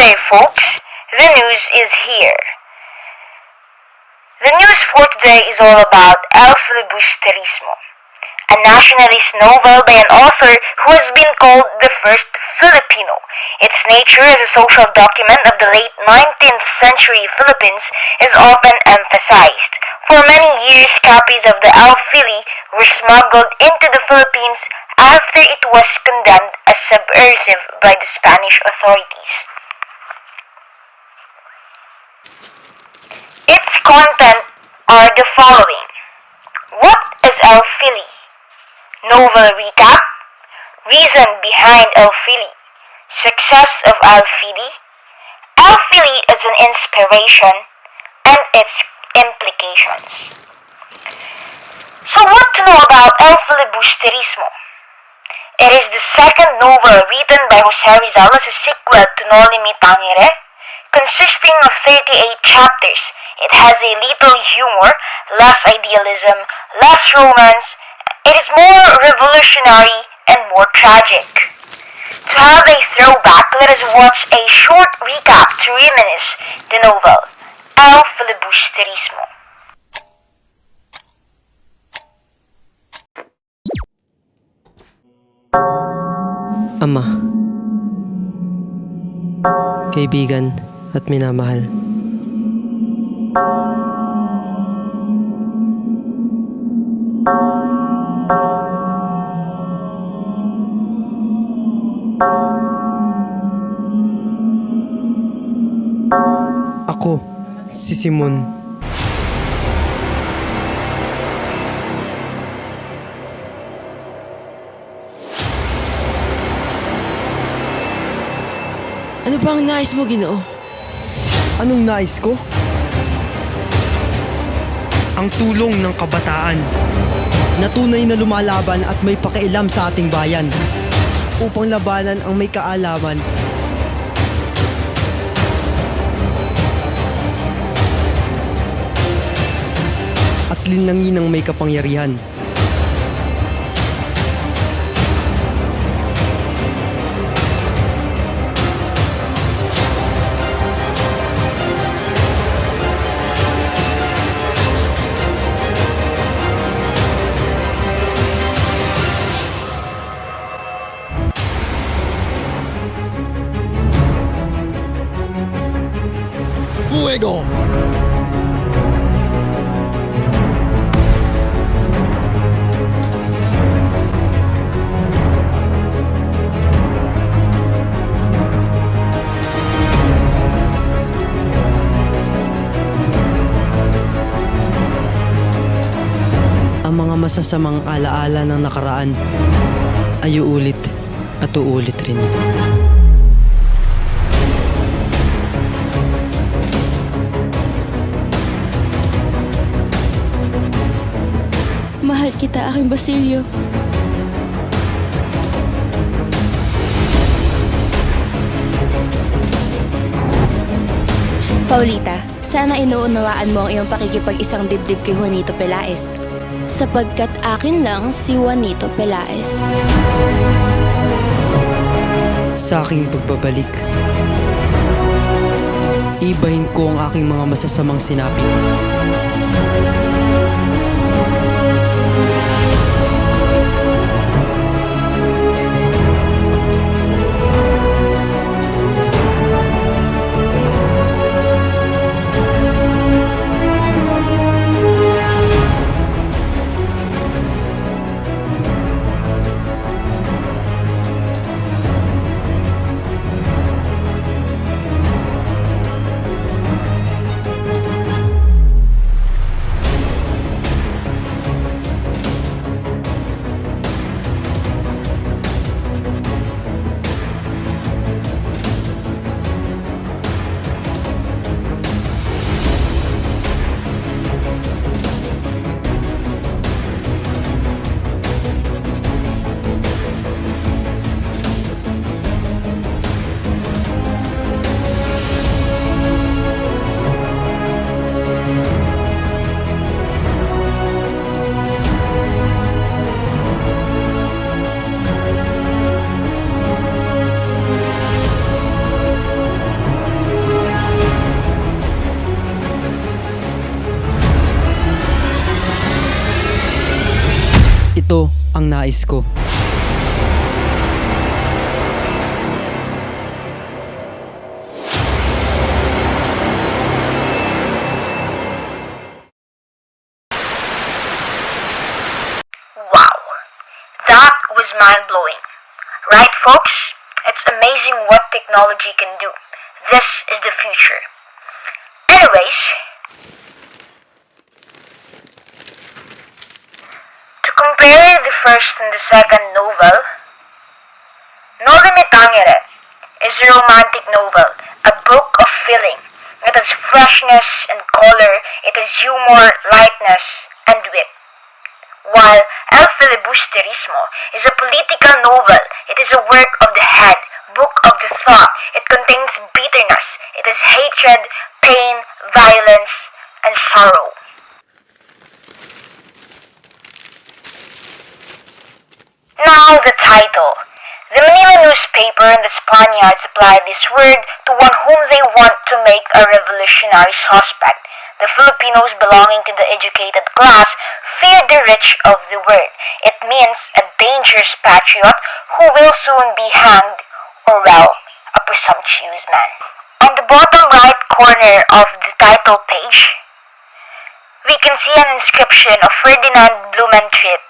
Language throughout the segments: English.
Okay, folks, the news is here. The news for today is all about Filibusterismo, a nationalist novel by an author who has been called the first Filipino. Its nature as a social document of the late 19th century Philippines is often emphasized. For many years, copies of the Fili were smuggled into the Philippines after it was condemned as subversive by the Spanish authorities. Its content are the following. What is Fili? Novel recap. Reason behind Fili. Success of Fili. Fili as an inspiration and its implications. So what to know about Filibusterismo? It is the second novel written by Jose Rizal as a sequel to Noli Me Tangere, consisting of 38 chapters. It has a little humor, less idealism, less romance. It is more revolutionary and more tragic. To have a throwback, let us watch a short recap to reminisce the novel, Filibusterismo. Ama, kaibigan at minamahal. Ako, si Simon. Ano ba ang nais mo, Ginoo? Anong nais ko? Ang tulong ng kabataan na tunay na lumalaban at may pakialam sa ating bayan upang labanan ang may kaalaman at linlangin ang may kapangyarihan. Fuego! Ang mga masasamang alaala ng nakaraan ay uulit at uulit rin. Mahal kita, aking Basilio. Paulita, sana inuunawaan mo ang iyong pakikipag-isang dibdib kay Juanito Pelaez. Sapagkat akin lang si Juanito Pelaez. Sa aking pagbabalik, ibahin ko ang aking mga masasamang sinabi. ito ang nais ko. Wow, that was mind-blowing. Right, folks? It's amazing what technology can do. This is the future. Anyways, to compare the first and the second novel, No Limit Tangere is a romantic novel, a book of feeling. It has freshness and color, it has humor, lightness, and wit. While El Filibusterismo is a political novel, it is a work of the head, book of the thought. It contains bitterness, it is hatred, pain, violence, and sorrow. Now the title. The Manila newspaper and the Spaniards apply this word to one whom they want to make a revolutionary suspect. The Filipinos belonging to the educated class fear the rich of the word. It means a dangerous patriot who will soon be hanged, or well, a presumptuous man. On the bottom right corner of the title page, we can see an inscription of Ferdinand Blumentritt.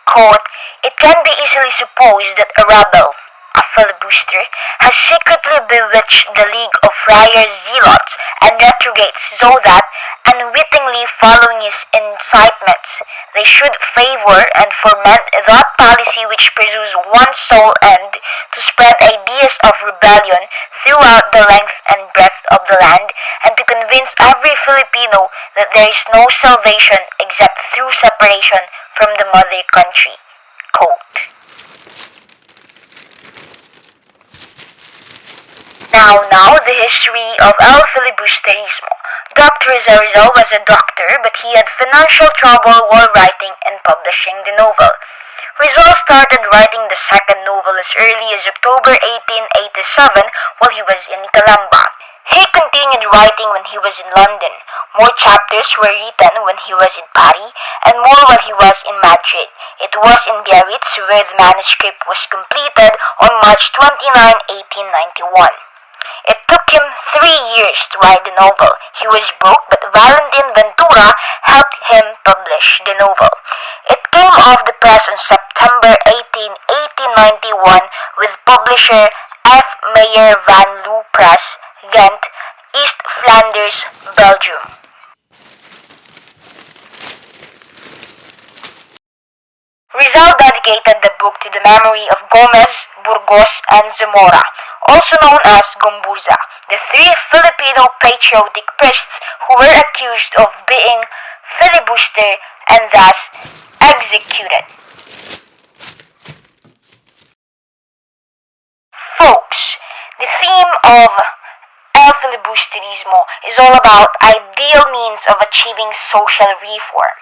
Quote, "It can be easily supposed that a rebel, a filibuster, has secretly bewitched the League of Friar Zealots and retrogrades so that, unwittingly following his incitements, they should favor and foment that policy which pursues one sole end, to spread ideas of rebellion throughout the length and breadth of the land, and to convince every Filipino that there is no salvation except through separation from the mother country." Quote. Now, the history of El Filibusterismo. Dr. Rizal was a doctor, but he had financial trouble while writing and publishing the novel. Rizal started writing the second novel as early as October 1887 while he was in Calamba. He continued writing when he was in London. More chapters were written when he was in Paris, and more while he was in Madrid. It was in Biarritz where the manuscript was completed on March 29, 1891. It took him 3 years to write the novel. He was broke, but Valentin Ventura helped him publish the novel. It came off the press on September 18, 1891 with publisher F. Meyer van Loo Press, Ghent, East Flanders, Belgium. Rizal dedicated the book to the memory of Gomez, Burgos, and Zamora, also known as Gomburza, the 3 Filipino patriotic priests who were accused of being filibuster and thus executed. Folks, the theme of El Filibusterismo is all about ideal means of achieving social reform.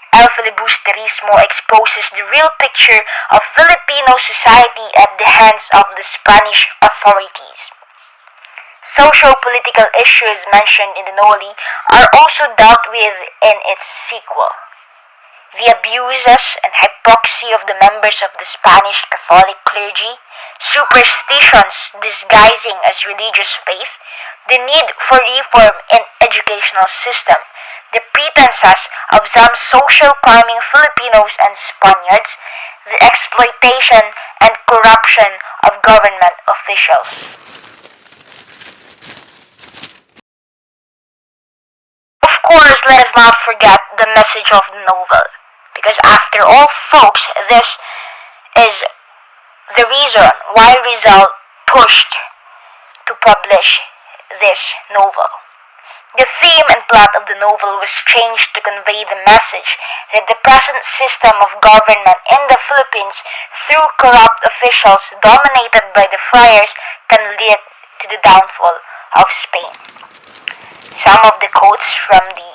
El Filibusterismo exposes the real picture of Filipino society at the hands of the Spanish authorities. Social-political issues mentioned in the novella are also dealt with in its sequel. The abuses and hypocrisy of the members of the Spanish Catholic clergy, superstitions disguising as religious faith, the need for reform in educational system, the pretenses of some social climbing Filipinos and Spaniards, the exploitation and corruption of government officials. Of course, let us not forget the message of the novel, because after all, folks, this is the reason why Rizal pushed to publish this novel. The theme and plot of the novel was changed to convey the message that the present system of government in the Philippines, through corrupt officials dominated by the friars, can lead to the downfall of Spain. Some of the quotes from the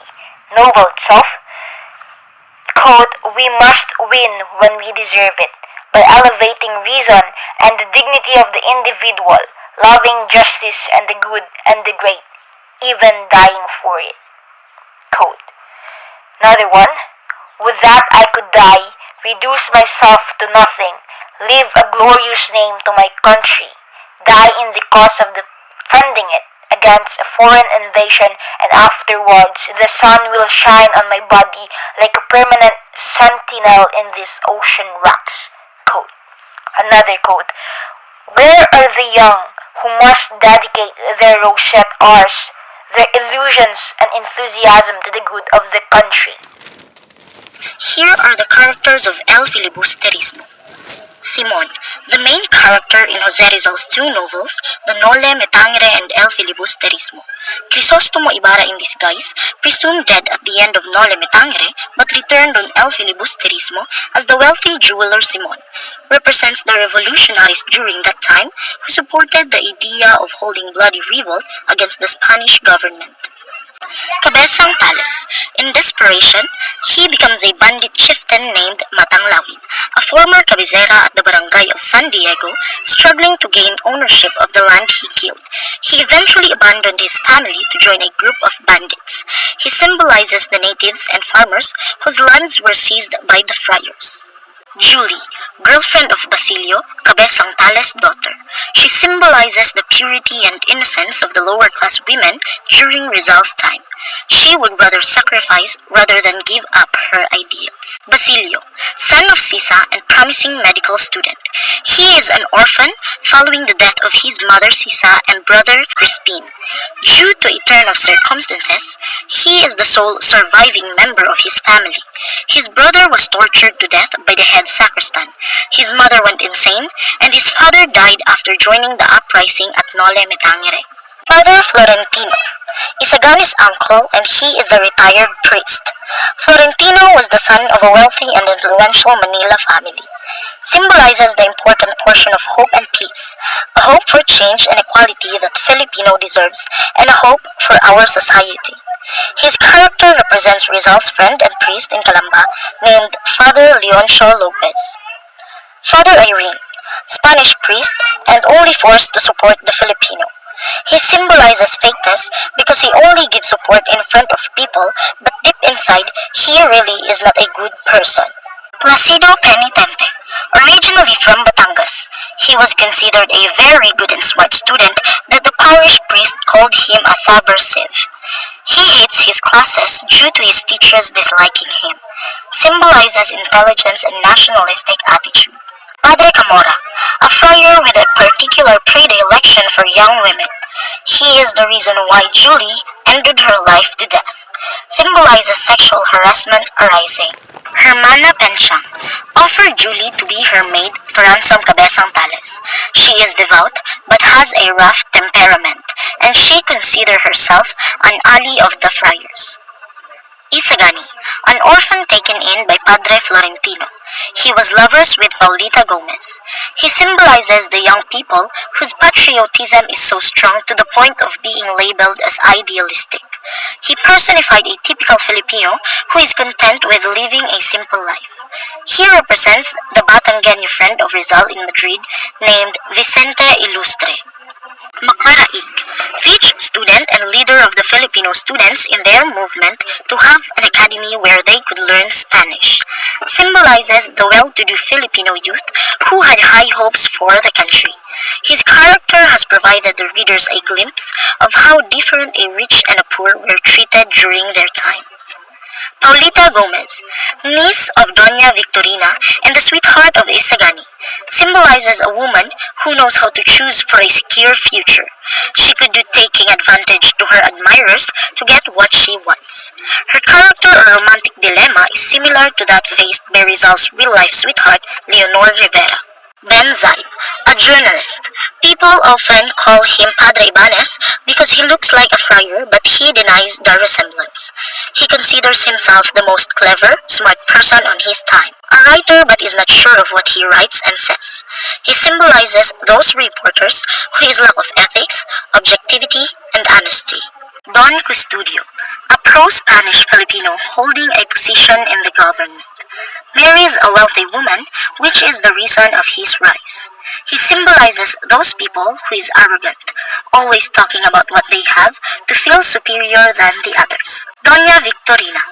novel itself. Quote, "We must win when we deserve it, by elevating reason and the dignity of the individual, loving justice and the good and the great, even dying for it." Quote. Another one, "With that I could die, reduce myself to nothing, leave a glorious name to my country, die in the cause of defending it against a foreign invasion, and afterwards the sun will shine on my body like a permanent sentinel in these ocean rocks. Quote. Another quote. Where are the young who must dedicate their rosette hours, their illusions and enthusiasm to the good of the country? Here are the characters of El Filibusterismo. Simon, the main character in Jose Rizal's two novels, The Nole Me Tangere and El Filibusterismo. Crisostomo Ibarra in disguise, presumed dead at the end of Nole Me Tangere, but returned on El Filibusterismo as the wealthy jeweler Simon, represents the revolutionaries during that time who supported the idea of holding bloody revolt against the Spanish government. Cabezang Tales. In desperation, he becomes a bandit chieftain named Matanglawin, a former cabecera at the barangay of San Diego, struggling to gain ownership of the land he killed. He eventually abandoned his family to join a group of bandits. He symbolizes the natives and farmers whose lands were seized by the friars. Julie, girlfriend of Basilio, Cabezang Tales' daughter. She symbolizes the purity and innocence of the lower-class women during Rizal's time. She would rather sacrifice rather than give up her ideals. Basilio, son of Sisa and promising medical student. He is an orphan following the death of his mother Sisa and brother Crispin. Due to a turn of circumstances, he is the sole surviving member of his family. His brother was tortured to death by the head sacristan. His mother went insane, and his father died after joining the uprising at Nole Me Tangere. Father Florentino, Isagani's uncle, and he is a retired priest. Florentino was the son of a wealthy and influential Manila family. Symbolizes the important portion of hope and peace, a hope for change and equality that Filipino deserves, and a hope for our society. His character represents Rizal's friend and priest in Calamba named Father Leoncio Lopez. Father Irene, Spanish priest and only forced to support the Filipino. He symbolizes fakeness because he only gives support in front of people, but deep inside, he really is not a good person. Placido Penitente, originally from Batangas, he was considered a very good and smart student that the parish priest called him a subversive. He hates his classes due to his teachers disliking him. Symbolizes intelligence and nationalistic attitude. Padre Camora, a friar with a particular predilection for young women. He is the reason why Julie ended her life to death. Symbolizes sexual harassment arising. Hermana Penchang offered Julie to be her maid to ransom Cabezang Tales. She is devout but has a rough temperament, and she considers herself an ally of the friars. Isagani, an orphan taken in by Padre Florentino. He was lovers with Paulita Gomez. He symbolizes the young people whose patriotism is so strong to the point of being labeled as idealistic. He personified a typical Filipino who is content with living a simple life. He represents the Batanggenyo friend of Rizal in Madrid named Vicente Ilustre. Maclaraig, teach student and leader of the Filipino students in their movement to have an academy where they could learn Spanish. Symbolizes the well-to-do Filipino youth who had high hopes for the country. His character has provided the readers a glimpse of how different a rich and a poor were treated during their time. Paulita Gomez, niece of Doña Victorina and the sweetheart of Isagani, symbolizes a woman who knows how to choose for a secure future. She could do taking advantage to her admirers to get what she wants. Her character or romantic dilemma is similar to that faced by Rizal's real-life sweetheart, Leonor Rivera. Ben Zaid, a journalist. People often call him Padre Ibanez because he looks like a friar but he denies the resemblance. He considers himself the most clever, smart person on his time. A writer but is not sure of what he writes and says. He symbolizes those reporters whose lack of ethics, objectivity, and honesty. Don Custodio, a pro-Spanish Filipino holding a position in the government. Marries a wealthy woman, which is the reason of his rise. He symbolizes those people who is arrogant, always talking about what they have to feel superior than the others. Doña Victorina,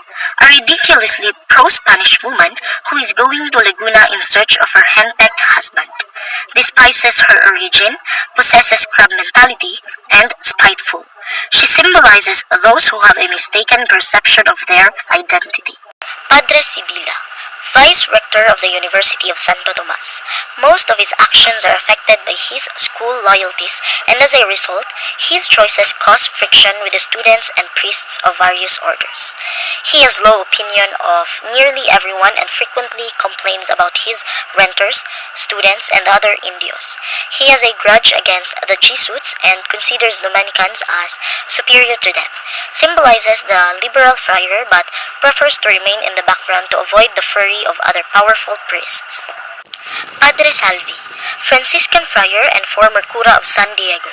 a ridiculously pro-Spanish woman who is going to Laguna in search of her henpecked husband, despises her origin, possesses crab mentality, and spiteful. She symbolizes those who have a mistaken perception of their identity. Padre Sibila, Vice Rector of the University of Santo Tomas. Most of his actions are affected by his school loyalties, and as a result, his choices cause friction with the students and priests of various orders. He has low opinion of nearly everyone and frequently complains about his renters, students, and other Indios. He has a grudge against the Jesuits and considers Dominicans as superior to them. Symbolizes the liberal friar but prefers to remain in the background to avoid the fury of other powerful priests. Padre Salvi, Franciscan friar and former cura of San Diego.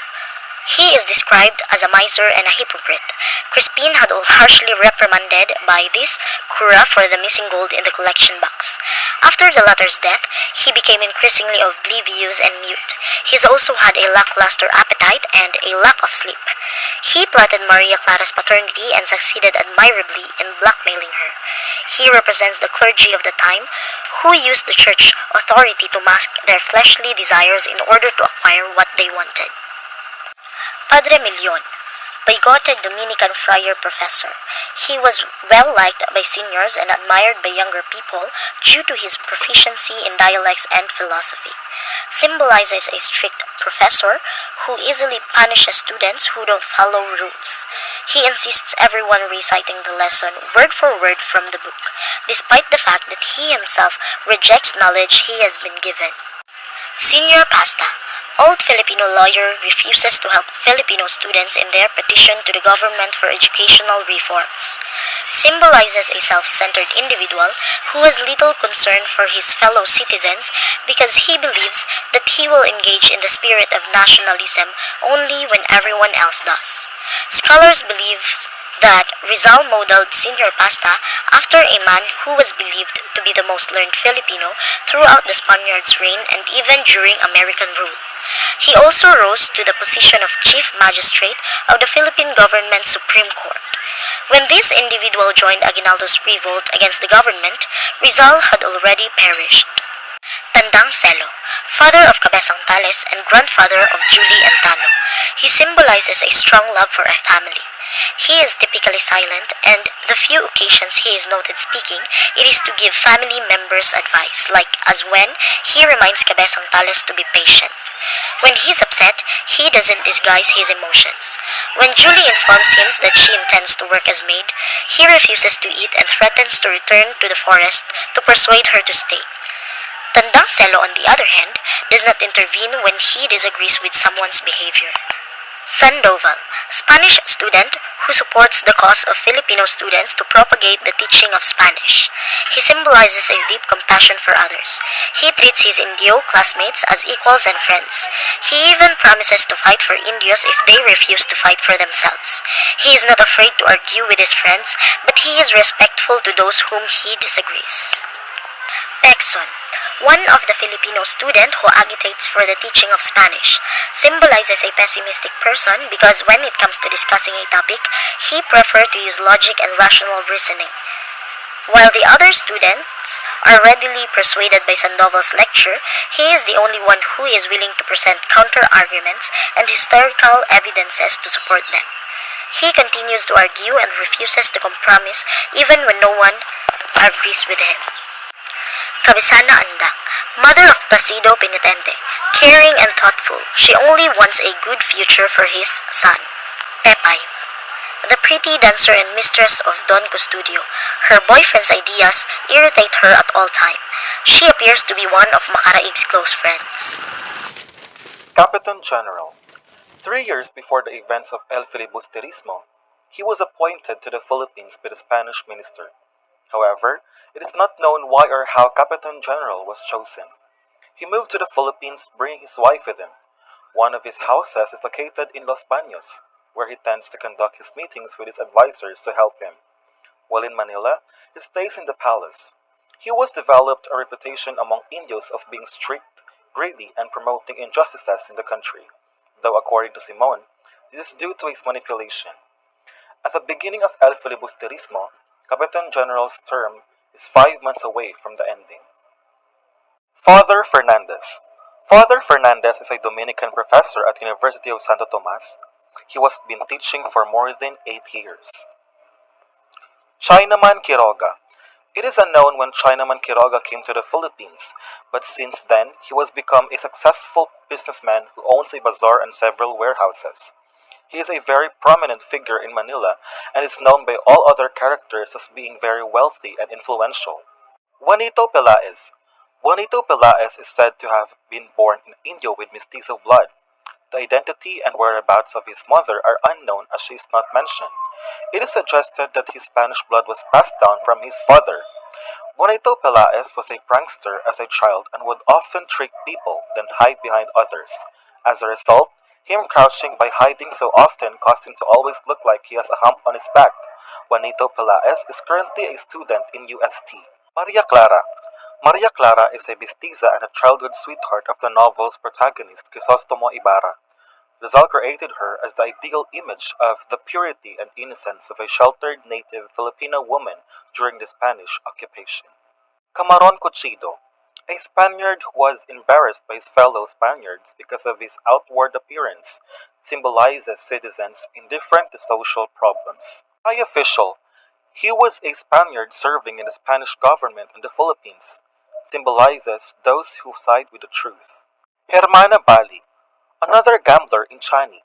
He is described as a miser and a hypocrite. Crispin had harshly reprimanded by this cura for the missing gold in the collection box. After the latter's death, he became increasingly oblivious and mute. He also had a lackluster appetite and a lack of sleep. He plotted Maria Clara's paternity and succeeded admirably in blackmailing her. He represents the clergy of the time who used the church authority to mask their fleshly desires in order to acquire what they wanted. Padre Milion, bigoted Dominican friar professor. He was well liked by seniors and admired by younger people due to his proficiency in dialects and philosophy. Symbolizes a strict professor who easily punishes students who don't follow rules. He insists everyone reciting the lesson word for word from the book, despite the fact that he himself rejects knowledge he has been given. Senior Pasta, old Filipino lawyer, refuses to help Filipino students in their petition to the government for educational reforms. Symbolizes a self-centered individual who has little concern for his fellow citizens because he believes that he will engage in the spirit of nationalism only when everyone else does. Scholars believe that Rizal modeled Senior Pasta after a man who was believed to be the most learned Filipino throughout the Spaniards' reign and even during American rule. He also rose to the position of Chief Magistrate of the Philippine Government's Supreme Court. When this individual joined Aguinaldo's revolt against the government, Rizal had already perished. Tandang Celo, father of Cabezang Tales and grandfather of Julie and Tano. He symbolizes a strong love for a family. He is typically silent, and the few occasions he is noted speaking, it is to give family members advice, like as when he reminds Cabezang Tales to be patient. When he's upset, he doesn't disguise his emotions. When Julie informs him that she intends to work as maid, he refuses to eat and threatens to return to the forest to persuade her to stay. Tandang Celo, on the other hand, does not intervene when he disagrees with someone's behavior. Sandoval, Spanish student who supports the cause of Filipino students to propagate the teaching of Spanish. He symbolizes a deep compassion for others. He treats his Indio classmates as equals and friends. He even promises to fight for Indios if they refuse to fight for themselves. He is not afraid to argue with his friends, but he is respectful to those whom he disagrees. Pekson, one of the Filipino student who agitates for the teaching of Spanish, symbolizes a pessimistic person because when it comes to discussing a topic, he prefers to use logic and rational reasoning. While the other students are readily persuaded by Sandoval's lecture, he is the only one who is willing to present counter-arguments and historical evidences to support them. He continues to argue and refuses to compromise even when no one agrees with him. Cabezana Andang, mother of Placido Penitente, caring and thoughtful, she only wants a good future for his son. Pepay, the pretty dancer and mistress of Don Custodio. Her boyfriend's ideas irritate her at all time. She appears to be one of Macaraig's close friends. Capitan General. 3 years before the events of El Filibusterismo, he was appointed to the Philippines by the Spanish minister. However, it is not known why or how Capitan General was chosen. He moved to the Philippines bringing his wife with him. One of his houses is located in Los Baños, where he tends to conduct his meetings with his advisors to help him. While in Manila, he stays in the palace. He was developed a reputation among Indios of being strict, greedy, and promoting injustices in the country, though according to Simon, this is due to his manipulation. At the beginning of El Filibusterismo, Capitan General's term is 5 months away from the ending. Father Fernandez. Father Fernandez is a Dominican professor at University of Santo Tomas. He was been teaching for more than 8 years. Chinaman Quiroga. It is unknown when Chinaman Quiroga came to the Philippines, but since then he was become a successful businessman who owns a bazaar and several warehouses. He is a very prominent figure in Manila and is known by all other characters as being very wealthy and influential. Juanito Pelaez. Juanito Pelaez is said to have been born in India with mestizo blood. The identity and whereabouts of his mother are unknown as she is not mentioned. It is suggested that his Spanish blood was passed down from his father. Juanito Pelaez was a prankster as a child and would often trick people, then hide behind others. As a result, him crouching by hiding so often caused him to always look like he has a hump on his back. Juanito Pelaez is currently a student in UST. Maria Clara. Maria Clara is a mestiza and a childhood sweetheart of the novel's protagonist, Crisostomo Ibarra. Rizal created her as the ideal image of the purity and innocence of a sheltered native Filipino woman during the Spanish occupation. Camaron Cuchido. A Spaniard who was embarrassed by his fellow Spaniards because of his outward appearance, symbolizes citizens indifferent to social problems. High official. He was a Spaniard serving in the Spanish government in the Philippines, symbolizes those who side with the truth. Hermana Bali. Another gambler in Chani.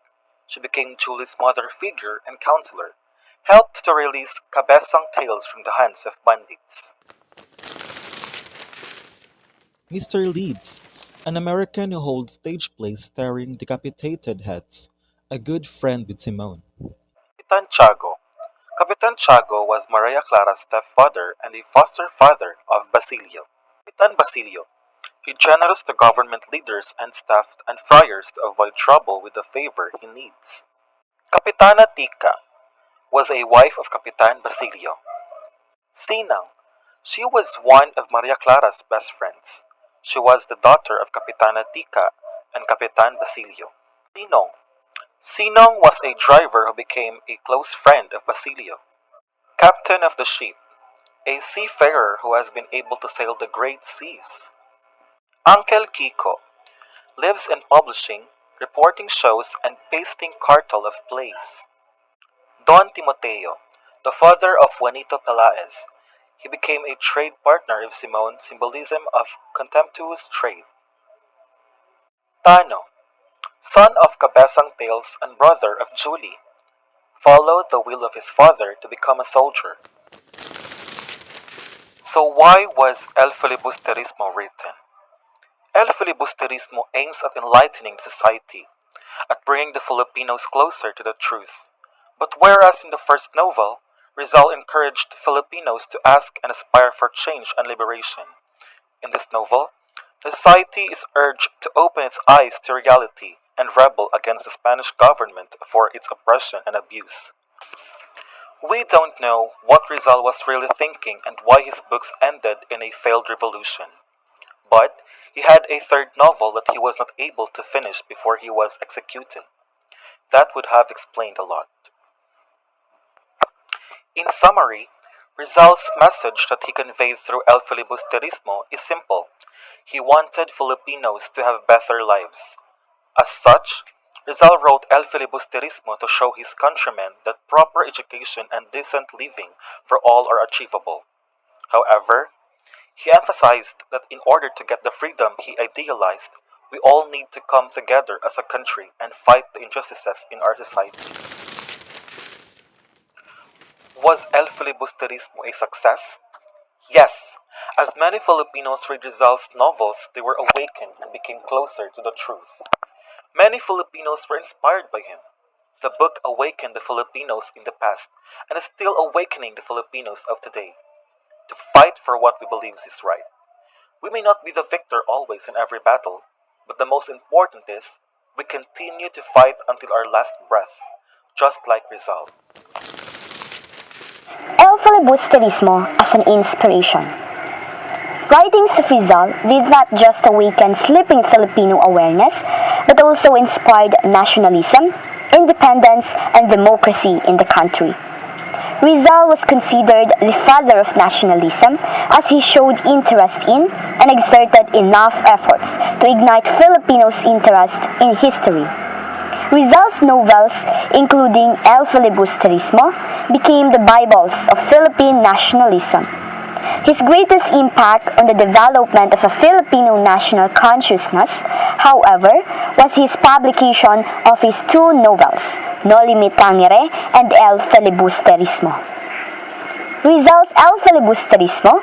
She became Julie's mother figure and counselor, helped to release Cabesang tales from the hands of bandits. Mr. Leeds, an American who holds stage plays starring decapitated heads, a good friend with Simone. Capitan Tiago. Capitan Tiago was Maria Clara's stepfather and a foster father of Basilio. Capitan Basilio. He generous to government leaders and staff and friars to avoid trouble with the favor he needs. Capitana Tika was a wife of Capitan Basilio. Sinang. She was one of Maria Clara's best friends. She was the daughter of Capitana Tika and Capitan Basilio. Sinong. Sinong was a driver who became a close friend of Basilio. Captain of the Ship. A seafarer who has been able to sail the great seas. Uncle Kiko lives in publishing, reporting shows, and pasting cartel of plays. Don Timoteo, the father of Juanito Pelaez. He became a trade partner of Simone, symbolism of contemptuous trade. Tano, son of Cabesang Tales and brother of Julie, followed the will of his father to become a soldier. So why was El Filibusterismo written? El Filibusterismo aims at enlightening society, at bringing the Filipinos closer to the truth. But whereas in the first novel, Rizal encouraged Filipinos to ask and aspire for change and liberation, in this novel, the society is urged to open its eyes to reality and rebel against the Spanish government for its oppression and abuse. We don't know what Rizal was really thinking and why his books ended in a failed revolution. But he had a third novel that he was not able to finish before he was executed. That would have explained a lot. In summary, Rizal's message that he conveyed through El Filibusterismo is simple. He wanted Filipinos to have better lives. As such, Rizal wrote El Filibusterismo to show his countrymen that proper education and decent living for all are achievable. However, he emphasized that in order to get the freedom he idealized, we all need to come together as a country and fight the injustices in our society. Was El Filibusterismo a success? Yes. As many Filipinos read Rizal's novels, they were awakened and became closer to the truth. Many Filipinos were inspired by him. The book awakened the Filipinos in the past and is still awakening the Filipinos of today to fight for what we believe is right. We may not be the victor always in every battle, but the most important is we continue to fight until our last breath, just like Rizal. El Filibusterismo as an inspiration. Writings of Rizal did not just awaken sleeping Filipino awareness, but also inspired nationalism, independence, and democracy in the country. Rizal was considered the father of nationalism as he showed interest in and exerted enough efforts to ignite Filipinos' interest in history. Rizal's novels, including El Filibusterismo, became the Bibles of Philippine nationalism. His greatest impact on the development of a Filipino national consciousness, however, was his publication of his two novels, Noli Me Tangere and El Filibusterismo. Rizal's El Filibusterismo,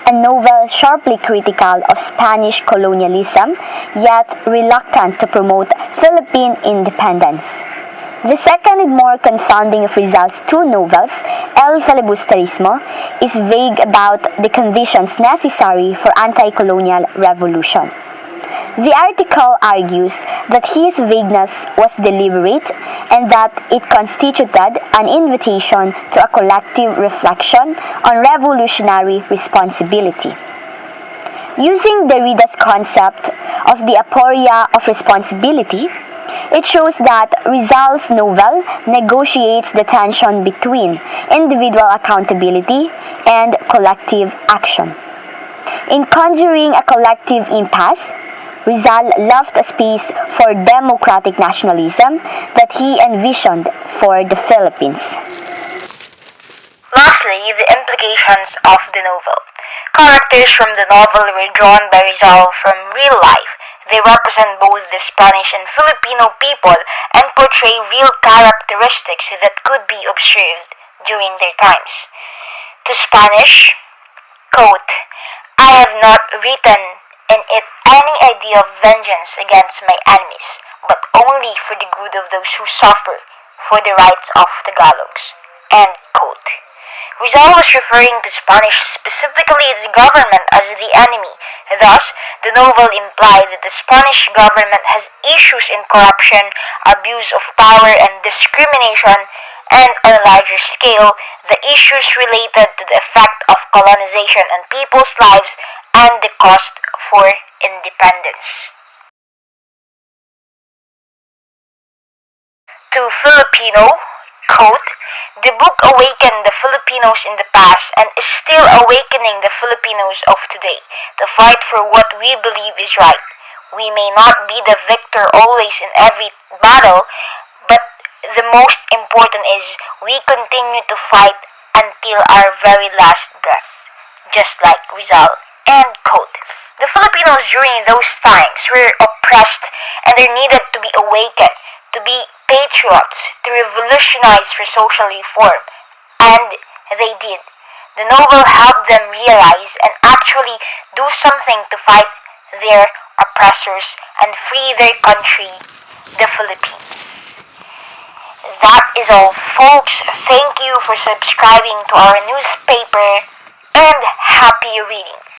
a novel sharply critical of Spanish colonialism, yet reluctant to promote Philippine independence. The second and more confounding of Rizal's two novels, El Filibusterismo, is vague about the conditions necessary for anti-colonial revolution. The article argues that his vagueness was deliberate and that it constituted an invitation to a collective reflection on revolutionary responsibility. Using Derrida's concept of the aporia of responsibility, it shows that Rizal's novel negotiates the tension between individual accountability and collective action. In conjuring a collective impasse, Rizal left a space for democratic nationalism that he envisioned for the Philippines. Lastly, the implications of the novel. Characters from the novel were drawn by Rizal from real life. They represent both the Spanish and Filipino people and portray real characteristics that could be observed during their times. To Spanish, quote, I have not written in it any idea of vengeance against my enemies, but only for the good of those who suffer for the rights of Tagalogs. End quote. Rizal was referring to Spanish, specifically its government, as the enemy. Thus, the novel implied that the Spanish government has issues in corruption, abuse of power, and discrimination, and on a larger scale, the issues related to the effect of colonization on people's lives and the cost for independence. To Filipino, quote, the book awakened the Filipinos in the past and is still awakening the Filipinos of today to fight for what we believe is right. We may not be the victor always in every battle, but the most important is we continue to fight until our very last breath, just like Rizal. End quote. The Filipinos during those times were oppressed and they needed to be awakened, to be patriots, to revolutionize for social reform. And they did. The novel helped them realize and actually do something to fight their oppressors and free their country, the Philippines. That is all, folks. Thank you for subscribing to our newspaper and happy reading.